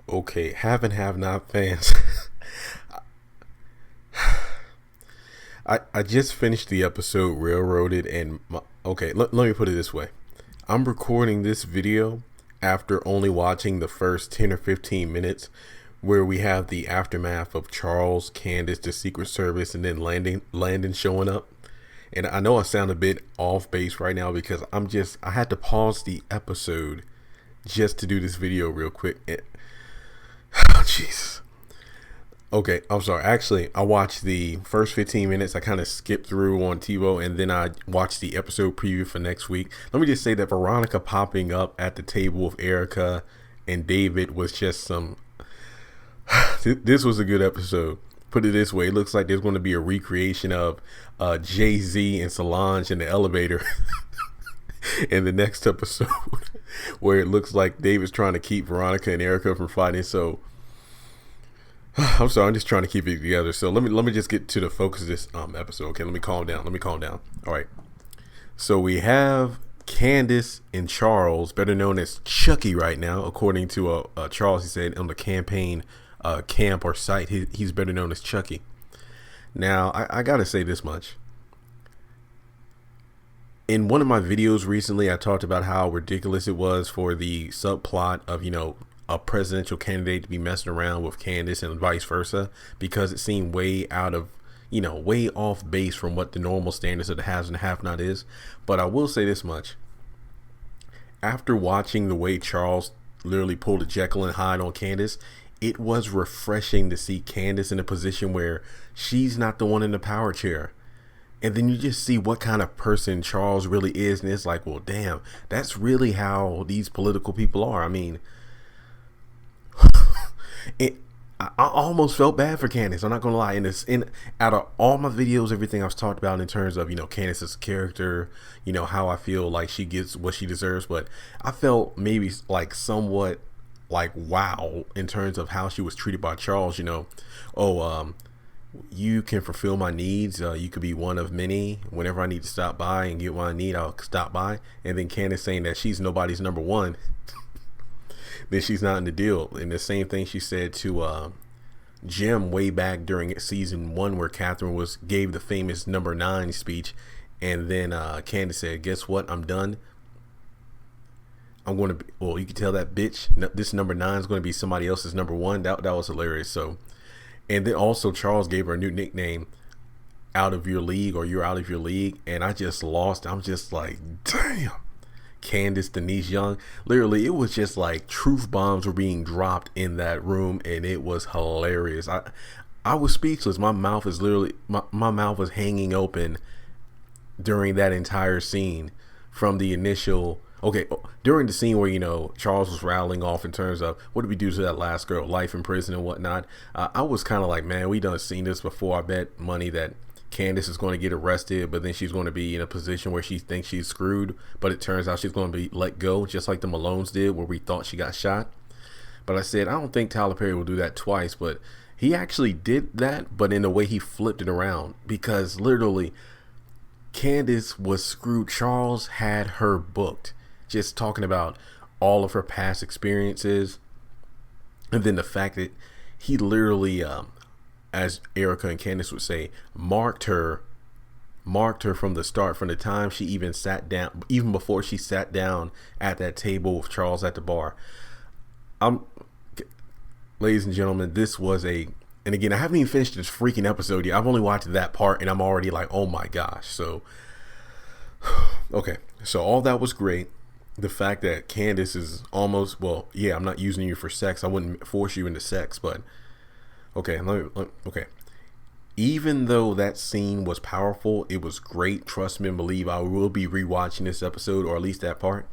Okay, have and have not fans. I just finished the episode Railroaded, and okay, let me put it this way. I'm recording this video after only watching the first 10 or 15 minutes where we have the aftermath of Charles, Candace, the Secret Service, and then Landon showing up. And I know I sound a bit off base right now because I had to pause the episode just to do this video real quick. Oh, jeez. Okay, I'm sorry. Actually, I watched the first 15 minutes. I kind of skipped through on TiVo, and then I watched the episode preview for next week. Let me just say that Veronica popping up at the table with Erica and David was just some. This was a good episode. Put it this way: it looks like there's going to be a recreation of Jay-Z and Solange in the elevator in the next episode, where it looks like David's trying to keep Veronica and Erica from fighting. So. I'm sorry, I'm just trying to keep it together. So let me just get to the focus of this episode. Okay, let me calm down. All right. So we have Candace and Charles, better known as Chucky right now, according to Charles. He said on the campaign camp or site, he's better known as Chucky. Now I gotta say this much. In one of my videos recently, I talked about how ridiculous it was for the subplot of a presidential candidate to be messing around with Candace and vice versa, because it seemed way out of, way off base from what the normal standards of the haves and have not is. But I will say this much. After watching the way Charles literally pulled a Jekyll and Hyde on Candace, it was refreshing to see Candace in a position where she's not the one in the power chair. And then you just see what kind of person Charles really is. And it's like, well, damn, that's really how these political people are. I mean, I almost felt bad for Candace. I'm not gonna lie. Out of all my videos, everything I've talked about in terms of Candace's character, how I feel like she gets what she deserves, but I felt maybe like somewhat like wow in terms of how she was treated by Charles. You can fulfill my needs. You could be one of many. Whenever I need to stop by and get what I need, I'll stop by. And then Candace saying that she's nobody's number one. Then she's not in the deal. And the same thing she said to Jim way back during season 1, where Catherine gave the famous number 9 speech, and then Candace said, "Guess what? I'm done. I'm going to be, well, you can tell that bitch this number 9 is going to be somebody else's number 1." That was hilarious. So, and then also Charles gave her a new nickname, "Out of Your League," or "You're Out of Your League," and I just lost. I'm just like, damn. Candace, Denise Young, literally it was just like truth bombs were being dropped in that room, and it was hilarious. I was speechless. My mouth is literally my mouth was hanging open during that entire scene. From the initial during the scene where Charles was rattling off in terms of what did we do to that last girl, life in prison and whatnot. I was kind of like, man, we done seen this before. I bet money that Candace is going to get arrested, but then she's going to be in a position where she thinks she's screwed, but it turns out she's going to be let go, just like the Malones did, where we thought she got shot. But I said, I don't think Tyler Perry will do that twice, but he actually did that, but in a way he flipped it around, because literally Candace was screwed. Charles had her booked, just talking about all of her past experiences, and then the fact that he literally as Erica and Candace would say, marked her from the start, from the time she even sat down, even before she sat down at that table with Charles at the bar. Ladies and gentlemen, this was and again, I haven't even finished this freaking episode yet. I've only watched that part, and I'm already like, oh my gosh. So, okay. So all that was great. The fact that Candace is almost, well, yeah, I'm not using you for sex. I wouldn't force you into sex, but okay, okay. Even though that scene was powerful, it was great. Trust me and believe, I will be rewatching this episode, or at least that part.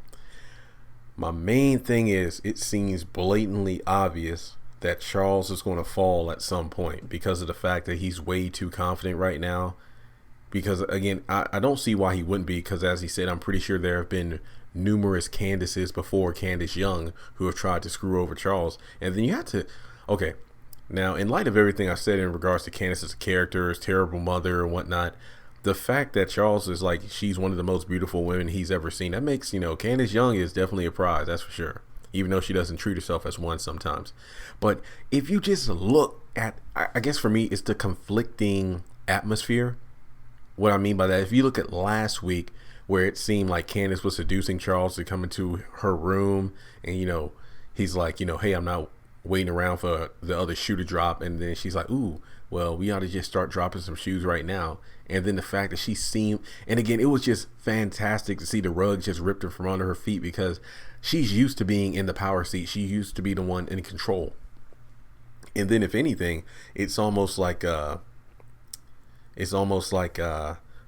My main thing is, it seems blatantly obvious that Charles is going to fall at some point because of the fact that he's way too confident right now. Because again, I don't see why he wouldn't be, because as he said, I'm pretty sure there have been numerous Candaces before Candace Young who have tried to screw over Charles. And then you have to, okay. Now, in light of everything I said in regards to Candace's character, his terrible mother and whatnot, the fact that Charles is like, she's one of the most beautiful women he's ever seen, that makes, Candace Young is definitely a prize, that's for sure. even though she doesn't treat herself as one sometimes. But if you just look at, I guess for me, it's the conflicting atmosphere. What I mean by that, if you look at last week, where it seemed like Candace was seducing Charles to come into her room, and he's like, hey, I'm not waiting around for the other shoe to drop, and then she's like, ooh, well, we ought to just start dropping some shoes right now. And then the fact that she seemed, and again, it was just fantastic to see the rug just ripped her from under her feet, because she's used to being in the power seat. She used to be the one in control. And then if anything, it's almost like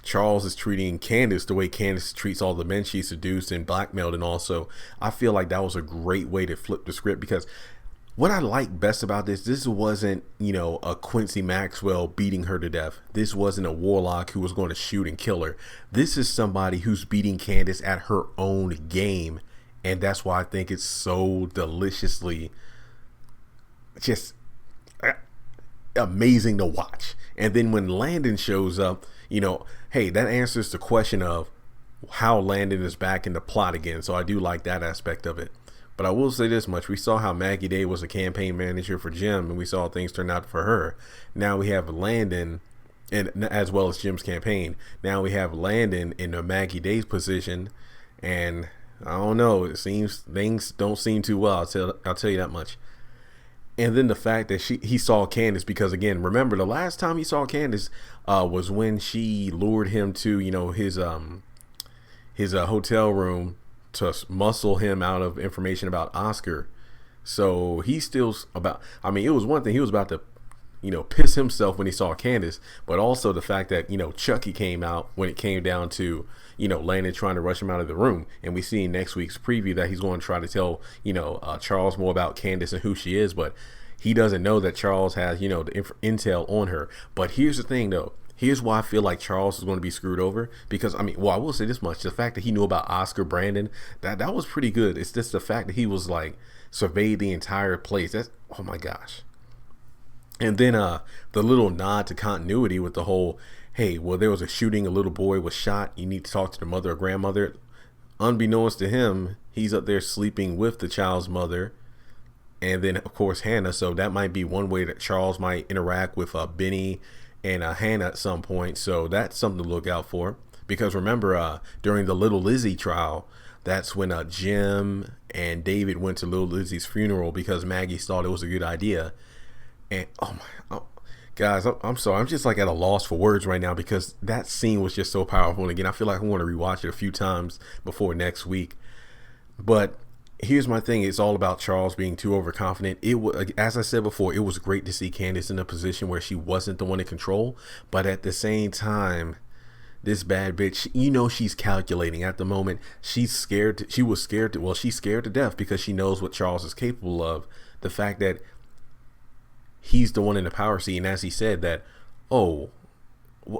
Charles is treating Candace the way Candace treats all the men she seduced and blackmailed. And also, I feel like that was a great way to flip the script, because what I like best about this wasn't, a Quincy Maxwell beating her to death. This wasn't a warlock who was going to shoot and kill her. This is somebody who's beating Candace at her own game. And that's why I think it's so deliciously just amazing to watch. And then when Landon shows up, hey, that answers the question of how Landon is back in the plot again. So I do like that aspect of it. But I will say this much. We saw how Maggie Day was a campaign manager for Jim, and we saw things turn out for her. Now we have Landon, and as well as Jim's campaign. Now we have Landon in the Maggie Day's position, and I don't know. It seems things don't seem too well. I'll tell you that much. And then the fact that he saw Candace, because again, remember the last time he saw Candace was when she lured him to his hotel room to muscle him out of information about Oscar. So he's still it was one thing, he was about to piss himself when he saw Candace, but also the fact that Chucky came out when it came down to Landon trying to rush him out of the room. And we see in next week's preview that he's going to try to tell Charles more about Candace and who she is, but he doesn't know that Charles has the intel on her. But here's the thing though, here's why I feel like Charles is going to be screwed over, because I will say this much: the fact that he knew about Oscar Brandon, that was pretty good. It's just the fact that he was like surveyed the entire place. That's, oh my gosh. And then the little nod to continuity with the whole, hey, well, there was a shooting, a little boy was shot, you need to talk to the mother or grandmother. Unbeknownst to him, he's up there sleeping with the child's mother, and then of course Hannah. So that might be one way that Charles might interact with Benny and Hannah at some point. So that's something to look out for, because remember during the Little Lizzie trial, that's when Jim and David went to Little Lizzie's funeral because Maggie thought it was a good idea. And guys, I'm sorry, I'm just like at a loss for words right now, because that scene was just so powerful. And again, I feel like I want to rewatch it a few times before next week. But here's my thing: it's all about Charles being too overconfident. It was, as I said before, it was great to see Candace in a position where she wasn't the one in control, but at the same time, this bad bitch, she's calculating at the moment. She's scared. She's scared to death, because she knows what Charles is capable of. The fact that he's the one in the power seat, and as he said that,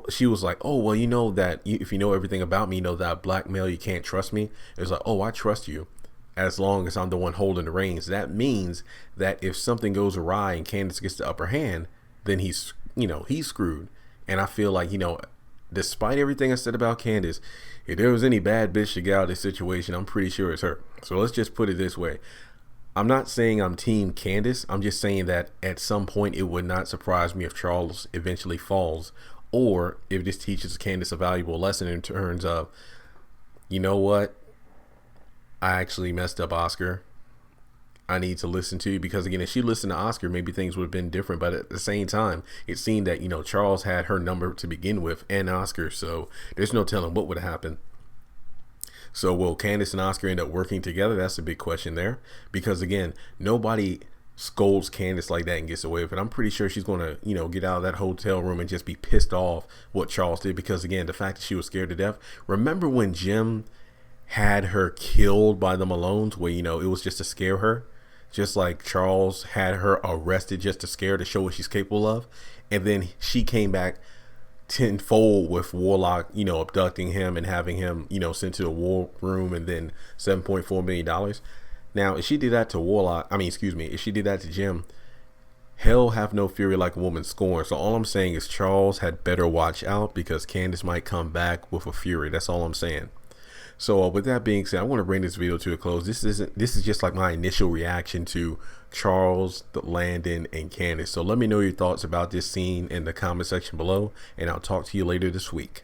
she was like, that if you know everything about me, that I blackmail, you can't trust me. It was like, I trust you as long as I'm the one holding the reins. That means that if something goes awry and Candace gets the upper hand, then he's screwed. And I feel like, despite everything I said about Candace, if there was any bad bitch to get out of this situation, I'm pretty sure it's her. So let's just put it this way: I'm not saying I'm team Candace. I'm just saying that at some point it would not surprise me if Charles eventually falls, or if this teaches Candace a valuable lesson in terms of, you know what, I actually messed up Oscar. I need to listen to you, because again, if she listened to Oscar, maybe things would have been different. But at the same time, it seemed that Charles had her number to begin with, and Oscar, so there's no telling what would happen. So will Candace and Oscar end up working together? That's a big question there, because again, nobody scolds Candace like that and gets away with it. I'm pretty sure she's going to, get out of that hotel room and just be pissed off what Charles did, because again, the fact that she was scared to death. Remember when Jim had her killed by the Malones, where, it was just to scare her, just like Charles had her arrested just to scare her, to show what she's capable of. And then she came back tenfold with Warlock, abducting him and having him, sent to the war room, and then $7.4 million. Now, if she did that to if she did that to Jim, hell have no fury like a woman scorned. So all I'm saying is Charles had better watch out, because Candace might come back with a fury. That's all I'm saying. So with that being said, I want to bring this video to a close. This is just like my initial reaction to Charles, Landon, and Candace. So let me know your thoughts about this scene in the comment section below, and I'll talk to you later this week.